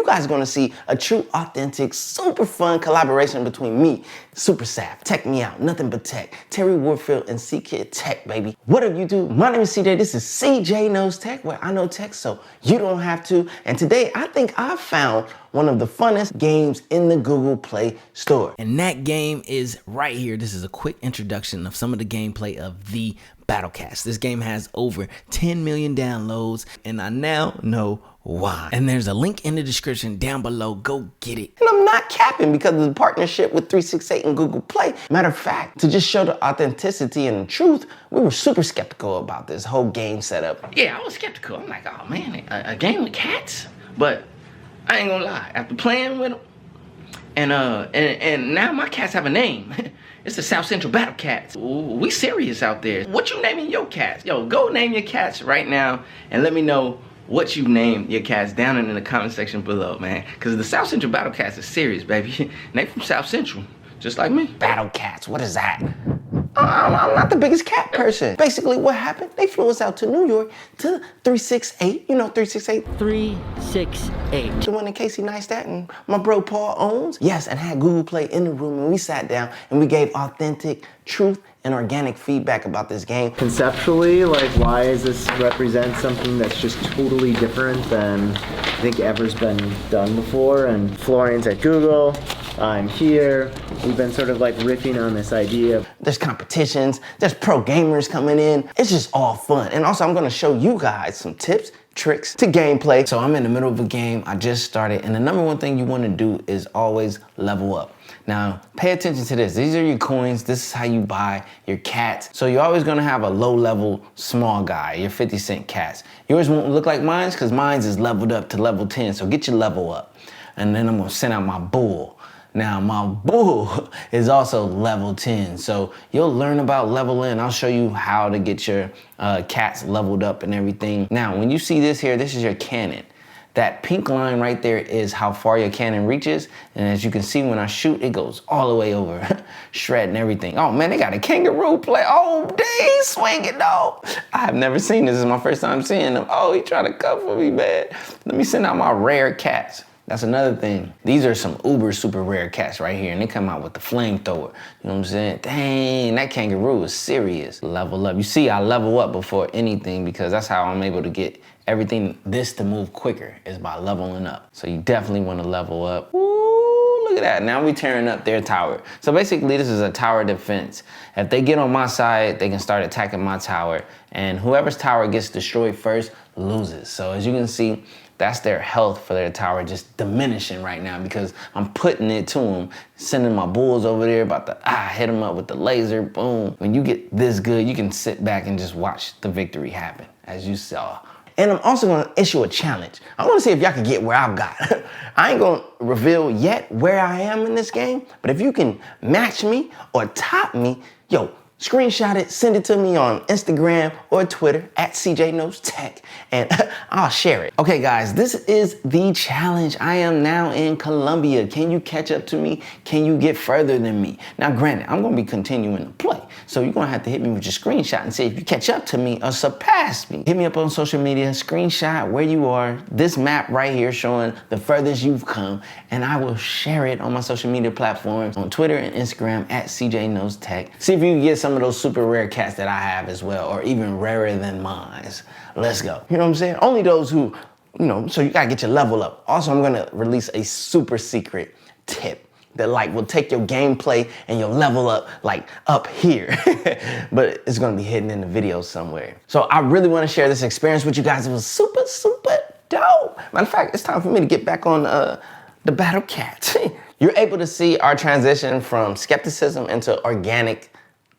guys are gonna see a true, authentic, super fun collaboration between me, Super Saf, Tech Me Out, Nothing But Tech, Terry Warfield, and C-Kid Tech, baby. What up, YouTube? My name is CJ. This is CJ Knows Tech, where I know tech so you don't have to. And today, I think I found one of the funnest games in the Google Play Store. And that game is right here. This is a quick introduction of some of the gameplay of the Battlecast. This game has over 10 million downloads, and I now know why. And there's a link in the description down below. Go get it. And I'm not capping because of the partnership with 368 and Google Play. Matter of fact, to just show the authenticity and the truth, we were super skeptical about this whole game setup. Yeah, I was skeptical. I'm like, oh man, a game with cats? But I ain't gonna lie, after playing with them, and now my cats have a name. It's the South Central Battle Cats. Ooh, we serious out there. What you naming your cats? Yo, go name your cats right now and let me know what you named your cats down in the comment section below, man. Because the South Central Battle Cats is serious, baby. And they from South Central, just like me. Battle Cats, what is that? I'm not the biggest cat person. Basically, what happened? They flew us out to New York to 368. You know 368? 368. The one that Casey Neistat and my bro Paul owns. Yes, and had Google Play in the room, and we sat down and we gave authentic, truth, and organic feedback about this game. Conceptually, like, why does this represent something that's just totally different than I think ever's been done before? And Florian's at Google, I'm here. We've been sort of like riffing on this idea. There's competitions, there's pro gamers coming in. It's just all fun. And also I'm gonna show you guys some tips, tricks to gameplay. So I'm in the middle of a game, I just started, and the number one thing you wanna do is always level up. Now, pay attention to this. These are your coins. This is how you buy your cats. So you're always gonna have a low level small guy, your 50-cent cats. Yours won't look like mine's because mine's is leveled up to level 10, so get your level up. And then I'm gonna send out my bull. Now, my bull is also level 10, so you'll learn about leveling. I'll show you how to get your cats leveled up and everything. Now, when you see this here, this is your cannon. That pink line right there is how far your cannon reaches, and as you can see when I shoot, it goes all the way over, shredding everything. Oh man, they got a kangaroo play. Oh, dang, he's swinging though. I have never seen this. This is my first time seeing him. Oh, he trying to cuff me, man. Let me send out my rare cats. That's another thing. These are some uber super rare cats right here, and they come out with the flamethrower. You know what I'm saying? Dang, that kangaroo is serious. Level up. You see, I level up before anything because that's how I'm able to get everything this to move quicker is by leveling up. So you definitely want to level up. Ooh, look at that. Now we tearing up their tower. So basically this is a tower defense. If they get on my side, they can start attacking my tower, and whoever's tower gets destroyed first loses. So as you can see, that's their health for their tower just diminishing right now because I'm putting it to them, sending my bulls over there, about to hit them up with the laser, boom. When you get this good, you can sit back and just watch the victory happen, as you saw. And I'm also gonna issue a challenge. I wanna see if y'all can get where I've got. I ain't gonna reveal yet where I am in this game, but if you can match me or top me, yo, screenshot it, send it to me on Instagram or Twitter at CJ Knows Tech, and I'll share it. Okay guys, this is the challenge. I am now in Colombia. Can you catch up to me? Can you get further than me? Now granted, I'm gonna be continuing to play, so you're gonna have to hit me with your screenshot and see if you catch up to me or surpass me. Hit me up on social media, screenshot where you are, this map right here showing the furthest you've come, and I will share it on my social media platforms, on Twitter and Instagram at CJ Knows Tech. See if you can get some of those super rare cats that I have as well, or even rarer than mine. Let's go. You know what I'm saying? Only those who, you know, so you gotta get your level up. Also, I'm gonna release a super secret tip that like will take your gameplay and your level up like up here. But it's gonna be hidden in the video somewhere. So I really wanna share this experience with you guys. It was super, super dope. Matter of fact, it's time for me to get back on the Battle Cat. You're able to see our transition from skepticism into organic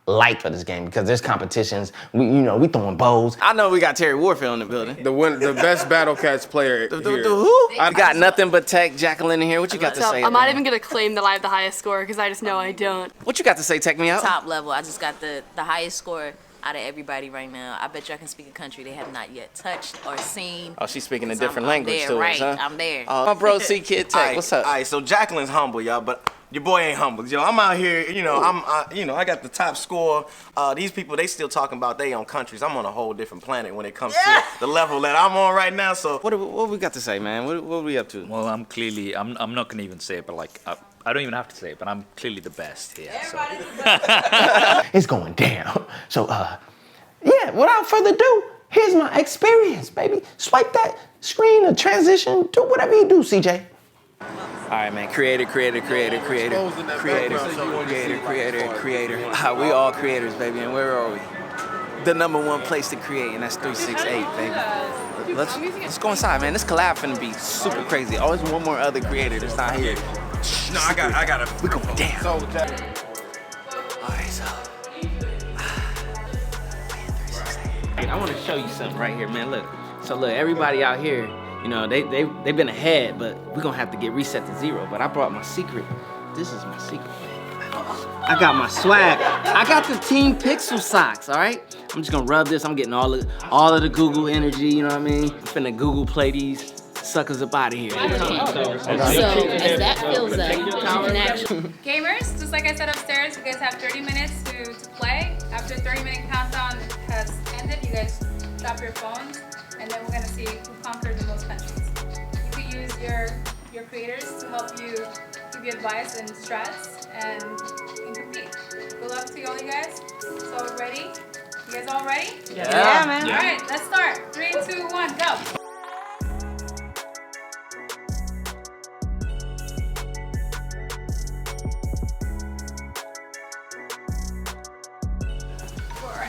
light for this game because there's competitions. We throwing bows. I know we got Terry Warfield in the building. The best Battle Cats player here. Who? I got Nothing But Tech, Jacqueline in here. What you got to say? I'm not even gonna claim that I have the highest score because I just know I don't. What you got to say? Tech me out. Top level. I just got the highest score out of everybody right now. I bet you I can speak a country they have not yet touched or seen. Oh, she's speaking a different language there, to right, us, huh? I'm there. My bro C-Kid Tech, what's up? All right, so Jacqueline's humble, y'all, but your boy ain't humble. Yo, I'm out here, I got the top score. These people, they still talking about they on countries. I'm on a whole different planet when it comes to the level that I'm on right now. So What we got to say, man? What we up to? Well, I'm not gonna even say it, but like, I don't even have to say it, but I'm clearly the best here. So. It's going down. So, yeah, without further ado, here's my experience, baby. Swipe that screen or transition, do whatever you do, CJ. All right, man. Creator. We all creators, baby. And where are we? The #1 place to create, and that's 368, baby. Let's go inside, man. This collab finna be super crazy. Always one more other creator that's not here. no, I got it. We going down. All right, so. I want to show you something right here, man. Look. So look, everybody out here, they've been ahead, but we're gonna have to get reset to 0. But I brought my secret. This is my secret. I got my swag. I got the Team Pixel socks, all right? I'm just gonna rub this. I'm getting all of the Google energy, you know what I mean? I'm finna Google play these suckers up out of here. So as that fills up, you can actually... Gamers, just like I said upstairs, you guys have 30 minutes to play. After 30-minute countdown has ended, you guys drop your phones, and then we're gonna see who conquered the most countries. You can use your creators to help you give you advice and strats and compete. Good luck to all you guys. So ready? You guys all ready? Yeah, man. All right, let's start. 3, 2, 1, go.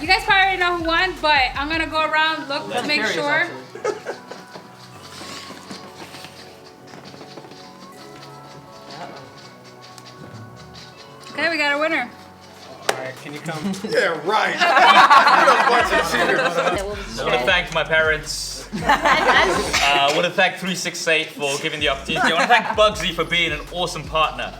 You guys probably already know who won, but I'm gonna go around, look to make sure. Okay, we got a winner. Alright, can you come? Yeah, right. I want to thank my parents. I want to thank 368 for giving the opportunity. I want to thank Bugsy for being an awesome partner.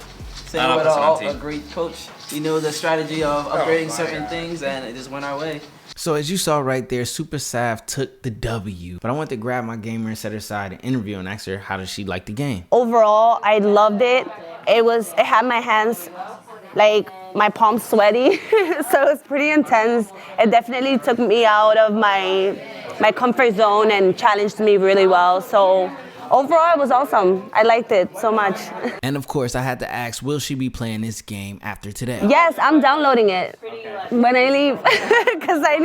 Same with a great coach. You know the strategy of upgrading certain things, and it just went our way. So as you saw right there, Super Sav took the W. But I went to grab my gamer and set her aside and interview and ask her how does she like the game. Overall, I loved it. It had my hands, like my palms sweaty, so it was pretty intense. It definitely took me out of my comfort zone and challenged me really well. So overall, it was awesome. I liked it so much. And of course, I had to ask, will she be playing this game after today? Yes, I'm downloading it when I leave because I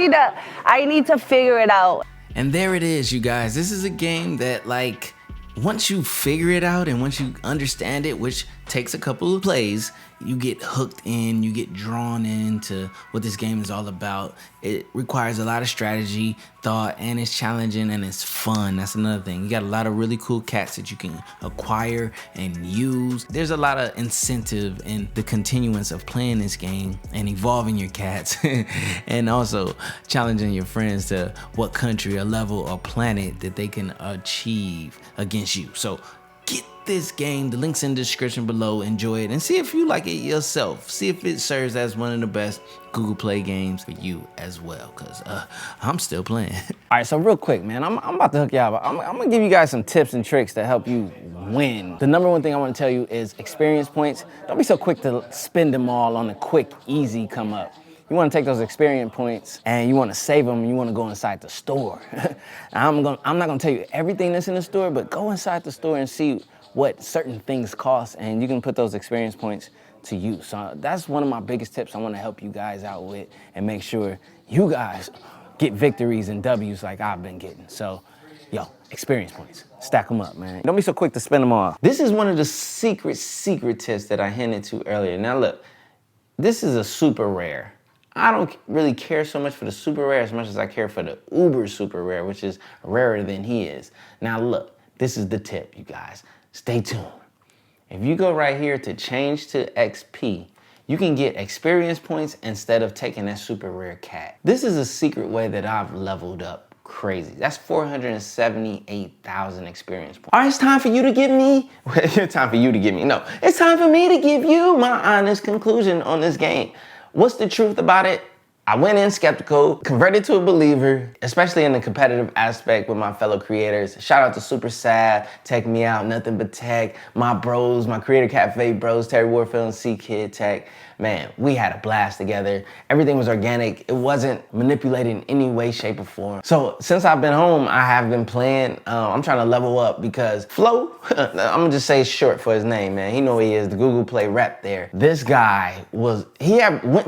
need to figure it out. And there it is, you guys. This is a game that, like, once you figure it out and once you understand it, which takes a couple of plays, you get hooked in, you get drawn into what this game is all about. It requires a lot of strategy, thought, and it's challenging and it's fun. That's another thing. You got a lot of really cool cats that you can acquire and use. There's a lot of incentive in the continuance of playing this game and evolving your cats and also challenging your friends to what country or level or planet that they can achieve against you. So get this game. The link's in the description below. Enjoy it and see if you like it yourself. See if it serves as one of the best Google Play games for you as well, because I'm still playing. All right, so real quick, man, I'm about to hook you up. I'm gonna give you guys some tips and tricks to help you win. The #1 thing I wanna tell you is experience points. Don't be so quick to spend them all on a quick, easy come up. You wanna take those experience points and you wanna save them and you wanna go inside the store. I'm not gonna tell you everything that's in the store, but go inside the store and see what certain things cost, and you can put those experience points to use. So that's one of my biggest tips I want to help you guys out with and make sure you guys get victories and W's like I've been getting. So, yo, experience points, stack them up, man. Don't be so quick to spend them all. This is one of the secret tips that I hinted to earlier. Now look, this is a super rare. I don't really care so much for the super rare as much as I care for the uber super rare, which is rarer than he is. Now look, this is the tip, you guys. Stay tuned. If you go right here to change to XP, you can get experience points instead of taking that super rare cat. This is a secret way that I've leveled up crazy. That's 478,000 experience points. All right, it's time for you to give me, it's time for you to give me, no, it's time for me to give you my honest conclusion on this game. What's the truth about it? I went in skeptical, converted to a believer, especially in the competitive aspect with my fellow creators. Shout out to Super Sad, Tech Me Out, Nothing But Tech, my bros, my Creator Cafe bros, Terry Warfield and C-Kid Tech. Man, we had a blast together. Everything was organic. It wasn't manipulated in any way, shape, or form. So since I've been home, I have been playing. I'm trying to level up because Flo, I'm gonna just say short for his name, man. He know who he is, the Google Play rep there. This guy went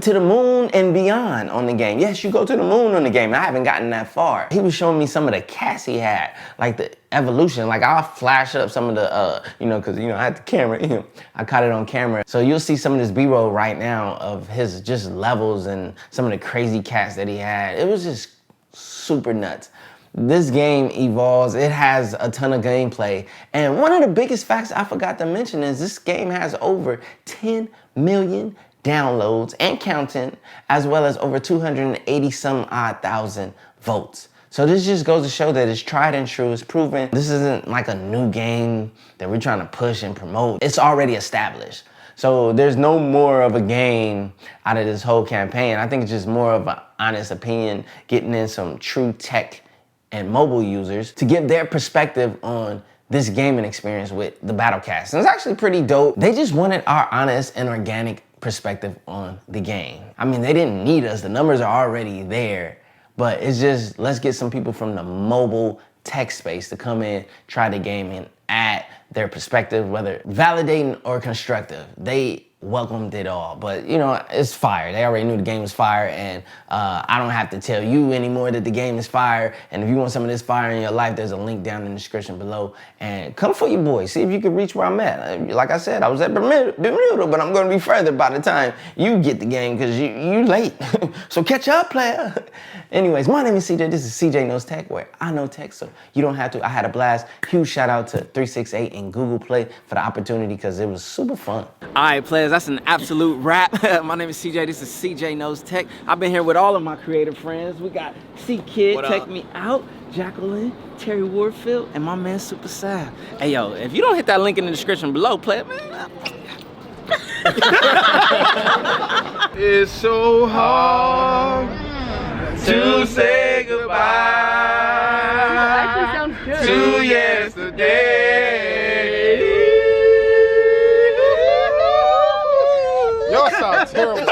to the moon and beyond on the game. Yes, you go to the moon on the game. I haven't gotten that far. He was showing me some of the cats he had, like the evolution. Like I'll flash up some of the, cause I had the camera, I caught it on camera. So you'll see some of this B-roll right now of his just levels and some of the crazy cats that he had. It was just super nuts. This game evolves, it has a ton of gameplay. And one of the biggest facts I forgot to mention is this game has over 10 million downloads and counting, as well as over 280 some odd thousand votes. So this just goes to show that it's tried and true, it's proven. This isn't like a new game that we're trying to push and promote. It's already established. So there's no more of a game out of this whole campaign. I think it's just more of an honest opinion, getting in some true tech and mobile users to give their perspective on this gaming experience with the Battlecast. And it's actually pretty dope. They just wanted our honest and organic perspective on the game. I mean, they didn't need us. The numbers are already there. But it's just, let's get some people from the mobile tech space to come in, try the game, and add their perspective, whether validating or constructive. They welcomed it all. But, it's fire. They already knew the game was fire, and I don't have to tell you anymore that the game is fire. And if you want some of this fire in your life, there's a link down in the description below. And come for your boy. See if you can reach where I'm at. Like I said, I was at Bermuda, but I'm going to be further by the time you get the game because you late. So catch up, player. Anyways, my name is CJ. This is CJ Knows Tech, where I know tech, so you don't have to. I had a blast. Huge shout out to 368 and Google Play for the opportunity because it was super fun. All right, players, that's an absolute wrap. My name is CJ. This is CJ Knows Tech. I've been here with all of my creative friends. We got C-Kid, Tech Me Out, Jacqueline, Terry Warfield, and my man Super Sad. Hey, yo, if you don't hit that link in the description below, player, man. It's so hard to say goodbye to yesterday. Y'all sound terrible.